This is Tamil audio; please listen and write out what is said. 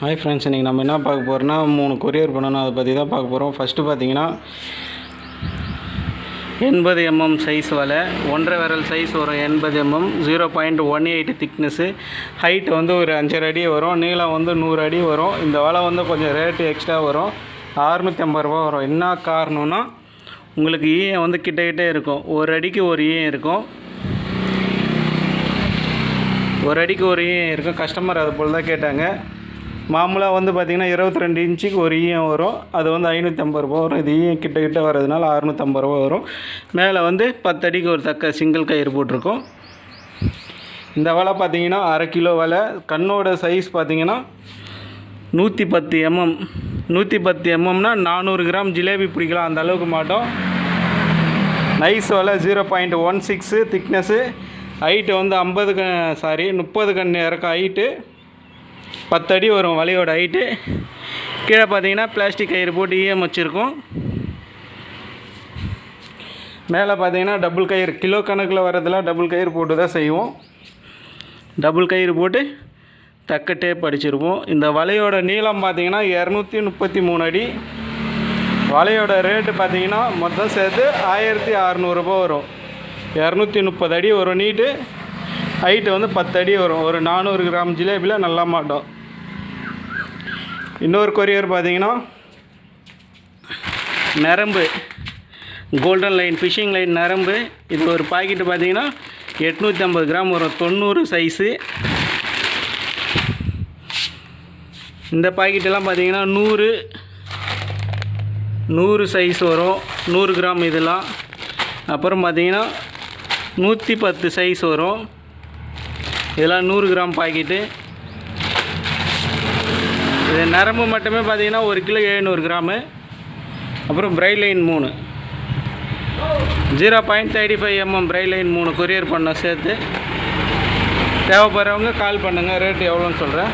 ஹாய் ஃப்ரெண்ட்ஸ், இன்றைக்கி நம்ம என்ன பார்க்க போகிறோன்னா 3 கொரியர் பண்ணணும். அதை பற்றி தான் பார்க்க போகிறோம். ஃபஸ்ட்டு பார்த்தீங்கன்னா 80 mm சைஸ் வலை, 1.5 விரல் சைஸ் வரும். 80 mm 0.18 திக்னஸ்ஸு, ஹைட் வந்து ஒரு 5.5 அடி வரும், நீளம் வந்து 100 அடி வரும். இந்த வலை வந்து கொஞ்சம் ரேட்டு எக்ஸ்ட்ரா வரும், 650 ரூபா வரும். என்ன காரணம்னா உங்களுக்கு ஈயம் வந்து கிட்டே இருக்கும். ஒரு அடிக்கு ஒரு ஈயம் இருக்கும், ஒரு அடிக்கு ஒரு ஈயம் இருக்கும். கஸ்டமர் அது போல் தான் கேட்டாங்க. மாமூலாக வந்து பார்த்திங்கன்னா 22 இன்ச்சுக்கு ஒரு ஈயம் வரும், அது வந்து 550 ரூபா வரும். இது ஈயம் கிட்ட வர்றதுனால 650 ரூபா வரும். மேலே வந்து 10 அடிக்கு ஒரு தக்க சிங்கிள் கயிறு போட்டிருக்கோம். இந்த வலை பார்த்திங்கன்னா 1/2 கிலோ வலை. கண்ணோட சைஸ் பார்த்திங்கன்னா 110 mm. 110 mmனா 400 கிராம் ஜிலேபி பிடிக்கலாம், அந்த அளவுக்கு மாட்டோம். நைஸ் வலை, 0.16 திக்னஸ்ஸு, ஹைட்டு வந்து 30 கண் இறக்க ஹைட்டு, 10 அடி வரும் வலையோட ஹைட்டு. கீழே பார்த்தீங்கன்னா பிளாஸ்டிக் கயிறு போட்டு ஈயம் வச்சுருக்கோம். மேலே பார்த்தீங்கன்னா டபுள் கயிறு, கிலோ கணக்கில் வரதெல்லாம் டபுள் கயிறு போட்டு தான் செய்வோம். டபுள் கயிறு போட்டு தக்க டேப் அடிச்சிருப்போம். இந்த வலையோட நீளம் பார்த்தீங்கன்னா 233 அடி. வலையோட ரேட்டு பார்த்தீங்கன்னா மொத்தம் சேர்த்து 1600 ரூபா வரும். 230 அடி வரும் நீட்டு, ஹைட்டு வந்து 10 அடி வரும். ஒரு 400 கிராம் ஜிலேபியில் நல்லா மாட்டோம். இன்னொரு கொரியர் பார்த்தீங்கன்னா நரம்பு, கோல்டன் லைன் ஃபிஷிங் லைன் நரம்பு. இது ஒரு பாக்கெட்டு பார்த்தீங்கன்னா 850 கிராம் வரும், 90 சைஸு. இந்த பாக்கெட்டெல்லாம் பார்த்தீங்கன்னா 100 சைஸ் வரும், 100 கிராம் இதெல்லாம். அப்புறம் பார்த்தீங்கன்னா 110 சைஸ் வரும், இதெல்லாம் 100 கிராம் பாக்கெட்டு. இது நரம்பு மட்டுமே பார்த்தீங்கன்னா 1 கிலோ 700 கிராமு. அப்புறம் braid line 3, 0.35 mm braid line 3 courier பண்ண சேர்த்து. தேவைப்படுறவங்க கால் பண்ணுங்கள், ரேட்டு எவ்வளோன்னு சொல்கிறேன்.